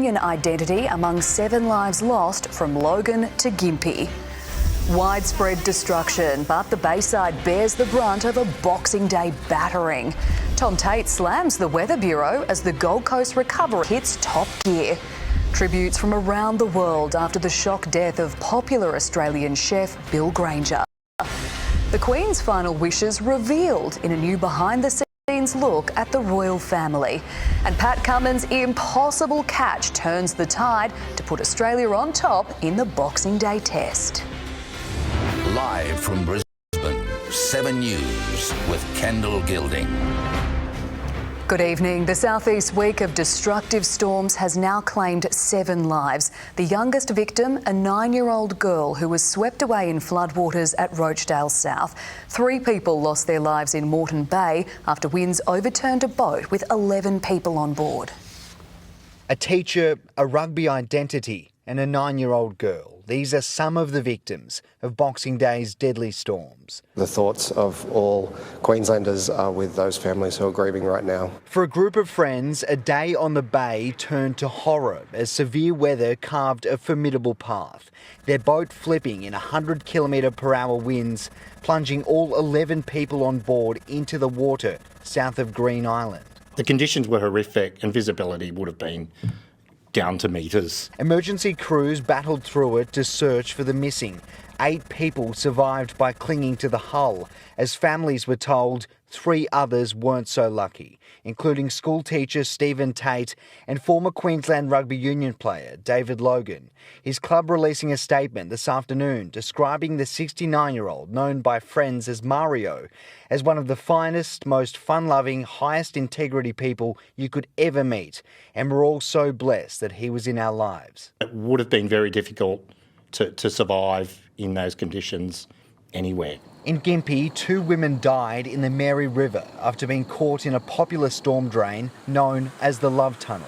reunion identity among 7 lives lost from Logan to Gympie. Widespread destruction, but the Bayside bears the brunt of a Boxing Day battering. Tom Tate slams the Weather Bureau as the Gold Coast recovery hits top gear. Tributes from around the world after the shock death of popular Australian chef Bill Granger. The Queen's final wishes revealed in a new behind-the-scenes look at the royal family. And Pat Cummins' impossible catch turns the tide to put Australia on top in the Boxing Day test. Live from Brisbane, 7 News with Kendall Gilding. Good evening. The southeast week of destructive storms has now claimed 7 lives. The youngest victim, a 9-year-old girl who was swept away in floodwaters at Rochdale South. 3 people lost their lives in Moreton Bay after winds overturned a boat with 11 people on board. A teacher, a rugby identity and a 9-year-old girl. These are some of the victims of Boxing Day's deadly storms. The thoughts of all Queenslanders are with those families who are grieving right now. For a group of friends, a day on the bay turned to horror as severe weather carved a formidable path. Their boat flipping in 100km/h winds, plunging all 11 people on board into the water south of Green Island. The conditions were horrific and visibility would have been down to metres. Emergency crews battled through it to search for the missing. 8 people survived by clinging to the hull. As families were told, 3 others weren't so lucky, including school teacher Stephen Tate and former Queensland Rugby Union player David Logan. His club releasing a statement this afternoon describing the 69-year-old, known by friends as Mario, as one of the finest, most fun-loving, highest integrity people you could ever meet. And we're all so blessed that he was in our lives. It would have been very difficult to survive in those conditions anywhere. In Gympie, 2 women died in the Mary River after being caught in a popular storm drain known as the Love Tunnel.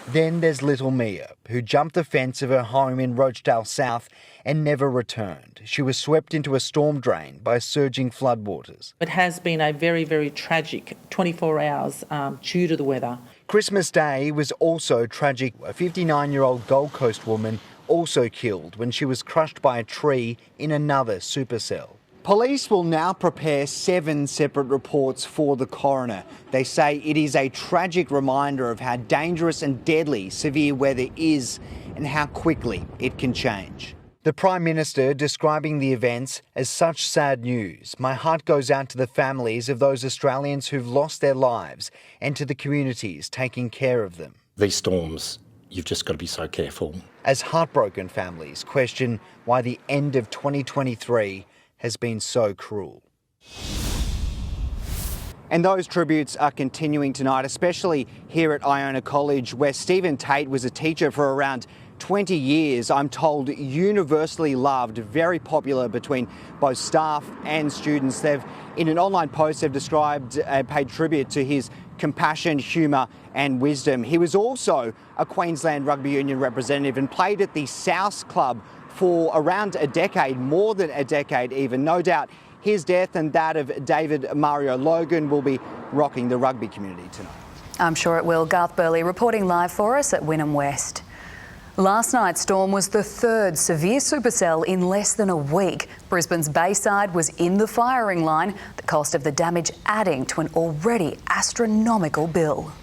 Then there's little Mia, who jumped the fence of her home in Rochdale South and never returned. She was swept into a storm drain by surging floodwaters. It has been a very, very tragic 24 hours due to the weather. Christmas Day was also tragic. A 59-year-old Gold Coast woman also killed when she was crushed by a tree in another Supercell. Police will now prepare 7 separate reports for the coroner. They say it is a tragic reminder of how dangerous and deadly severe weather is and how quickly it can change. The Prime Minister describing the events as such sad news. My heart goes out to the families of those Australians who've lost their lives and to the communities taking care of them. These storms, you've just got to be so careful. As heartbroken families question why the end of 2023 has been so cruel. And those tributes are continuing tonight, especially here at Iona College, where Stephen Tate was a teacher for around 20 years. I'm told universally loved, very popular between both staff and students. They've, in an online post, they've described and paid tribute to his compassion, humour and wisdom. He was also a Queensland Rugby Union representative and played at the South Club for around a decade, more than a decade even. No doubt his death and that of David Mario Logan will be rocking the rugby community tonight. I'm sure it will. Garth Burley reporting live for us at Wynnum West. Last night's storm was the 3rd severe supercell in less than a week. Brisbane's Bayside was in the firing line, the cost of the damage adding to an already astronomical bill.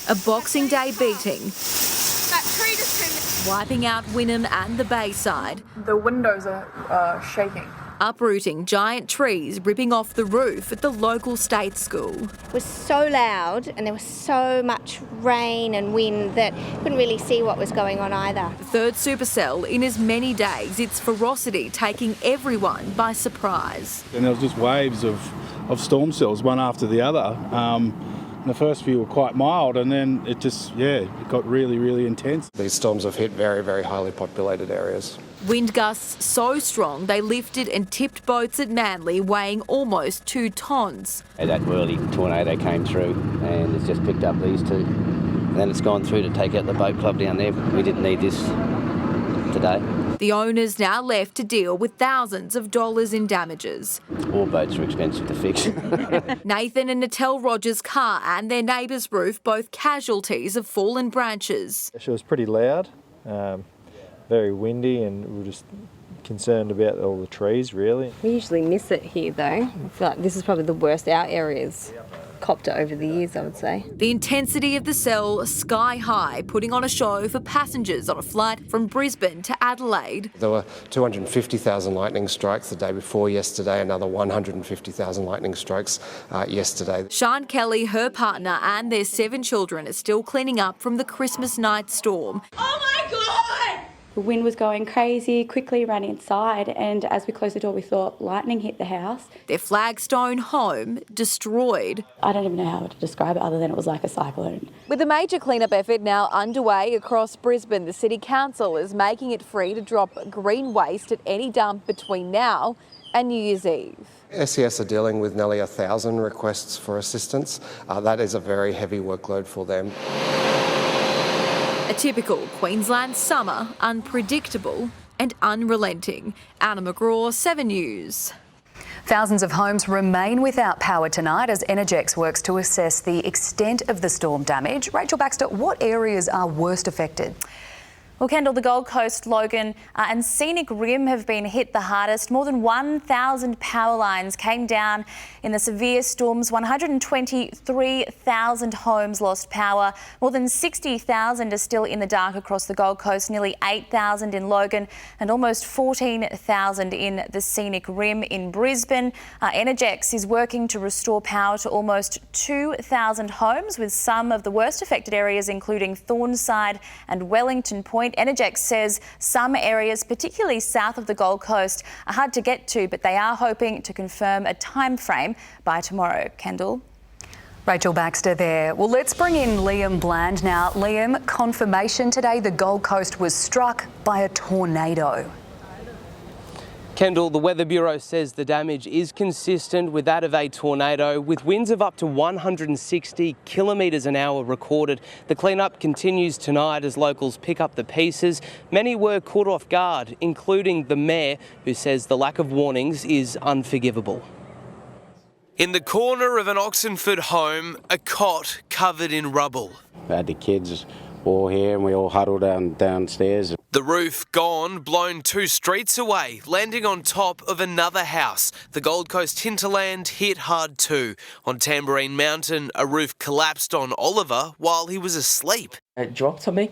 A Boxing Day beating, That tree just came. wiping out Wynnum and the Bayside. The windows are shaking. Uprooting giant trees, ripping off the roof at the local state school. It was so loud and there was so much rain and wind that you couldn't really see what was going on either. The 3rd supercell in as many days, its ferocity taking everyone by surprise. And there was just waves of storm cells, one after the other. The first few were quite mild and then it just, it got really, really intense. These storms have hit very, very highly populated areas. Wind gusts so strong they lifted and tipped boats at Manly weighing almost 2 tonnes. That whirly tornado came through and it's just picked up these 2. And then it's gone through to take out the boat club down there. We didn't need this to yesterday. The owner's now left to deal with thousands of dollars in damages. All boats are expensive to fix. Nathan and Natel Rogers' car and their neighbour's roof both casualties of fallen branches. It was pretty loud, very windy, and we were just concerned about all the trees, really. We usually miss it here though. I feel like this is probably the worst our area's copped it over the years, I would say. The intensity of the cell sky high, putting on a show for passengers on a flight from Brisbane to Adelaide. There were 250,000 lightning strikes the day before yesterday, another 150,000 lightning strikes yesterday. Sian Kelly, her partner and their 7 children are still cleaning up from the Christmas night storm. Oh my God! The wind was going crazy, quickly ran inside, and as we closed the door we thought lightning hit the house. Their Flagstone home destroyed. I don't even know how to describe it other than it was like a cyclone. With a major clean-up effort now underway across Brisbane, the City Council is making it free to drop green waste at any dump between now and New Year's Eve. SES are dealing with nearly 1,000 requests for assistance. That is a very heavy workload for them. A typical Queensland summer, unpredictable and unrelenting. Anna McGraw, 7 News. Thousands of homes remain without power tonight as Energex works to assess the extent of the storm damage. Rachel Baxter, what areas are worst affected? Well, Kendall, the Gold Coast, Logan and Scenic Rim have been hit the hardest. More than 1,000 power lines came down in the severe storms. 123,000 homes lost power. More than 60,000 are still in the dark across the Gold Coast, nearly 8,000 in Logan and almost 14,000 in the Scenic Rim in Brisbane. Energex is working to restore power to almost 2,000 homes, with some of the worst affected areas including Thornside and Wellington Point. Energex says some areas, particularly south of the Gold Coast, are hard to get to, but they are hoping to confirm a time frame by tomorrow. Kendall? Rachel Baxter there. Well, let's bring in Liam Bland now. Liam, confirmation today the Gold Coast was struck by a tornado. Kendall, the Weather Bureau says the damage is consistent with that of a tornado, with winds of up to 160 kilometres an hour recorded. The cleanup continues tonight as locals pick up the pieces. Many were caught off guard, including the mayor, who says the lack of warnings is unforgivable. In the corner of an Oxenford home, a cot covered in rubble. We had the kids all here and we all huddled downstairs. The roof gone, blown 2 streets away, landing on top of another house. The Gold Coast hinterland hit hard too. On Tambourine Mountain, a roof collapsed on Oliver while he was asleep. It dropped on me,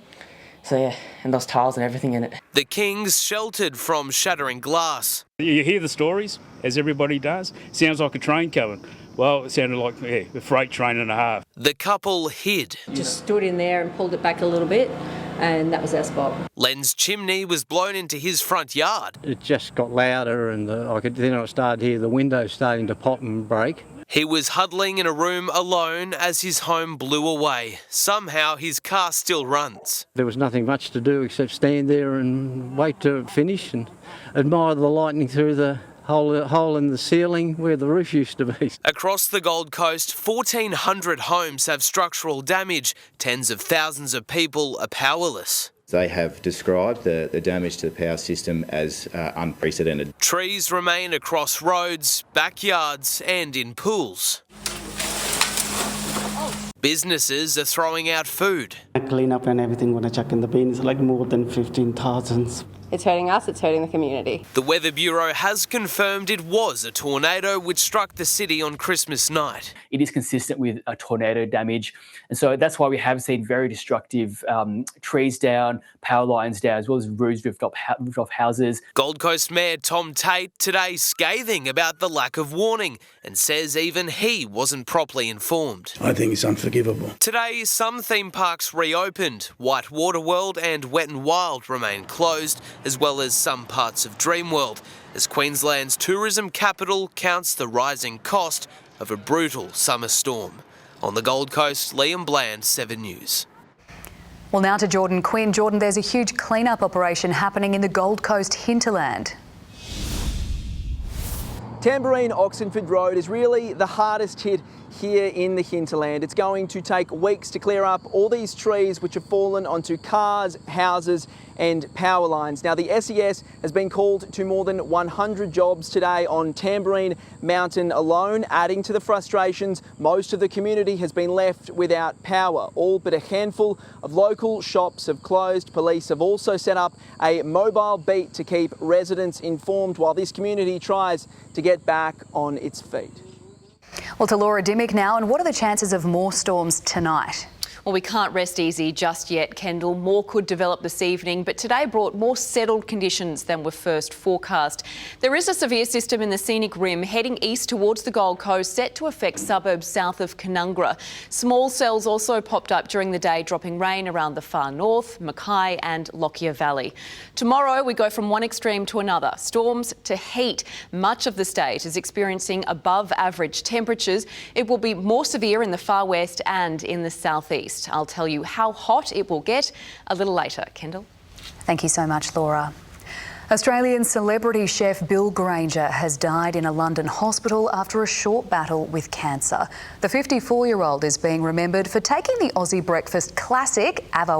so yeah, and those tiles and everything in it. The Kings sheltered from shattering glass. You hear the stories, as everybody does. Sounds like a train coming. Well, it sounded like a freight train and a half. The couple hid. Just stood in there and pulled it back a little bit, and that was our spot. Len's chimney was blown into his front yard. It just got louder, and then I started to hear the windows starting to pop and break. He was huddling in a room alone as his home blew away. Somehow his car still runs. There was nothing much to do except stand there and wait to finish and admire the lightning through the hole in the ceiling where the roof used to be. Across the Gold Coast, 1,400 homes have structural damage. Tens of thousands of people are powerless. They have described the damage to the power system as unprecedented. Trees remain across roads, backyards and in pools. Businesses are throwing out food. Clean up and everything when I chuck in the bin is like more than 15,000. It's hurting us, it's hurting the community. The Weather Bureau has confirmed it was a tornado which struck the city on Christmas night. It is consistent with a tornado damage, and so that's why we have seen very destructive trees down, power lines down, as well as roofs ripped off houses. Gold Coast Mayor Tom Tate today scathing about the lack of warning and says even he wasn't properly informed. I think it's unforgivable. Today, some theme parks reopened. Whitewater World and Wet n Wild remain closed, as well as some parts of Dreamworld, as Queensland's tourism capital counts the rising cost of a brutal summer storm. On the Gold Coast, Liam Bland, 7 News. Well, now to Jordan Quinn. Jordan, there's a huge clean-up operation happening in the Gold Coast hinterland. Tambourine Oxenford Road is really the hardest hit here in the hinterland. It's going to take weeks to clear up all these trees which have fallen onto cars, houses and power lines. Now, the SES has been called to more than 100 jobs today on Tamborine Mountain alone, adding to the frustrations. Most of the community has been left without power. All but a handful of local shops have closed. Police have also set up a mobile beat to keep residents informed while this community tries to get back on its feet. Well, to Laura Dimmick now, and what are the chances of more storms tonight? Well, we can't rest easy just yet, Kendall. More could develop this evening, but today brought more settled conditions than were first forecast. There is a severe system in the scenic rim heading east towards the Gold Coast, set to affect suburbs south of Canungra. Small cells also popped up during the day, dropping rain around the far north, Mackay and Lockyer Valley. Tomorrow, we go from one extreme to another. Storms to heat. Much of the state is experiencing above average temperatures. It will be more severe in the far west and in the southeast. I'll tell you how hot it will get a little later. Kendall? Thank you so much, Laura. Australian celebrity chef Bill Granger has died in a London hospital after a short battle with cancer. The 54-year-old is being remembered for taking the Aussie breakfast classic, Avo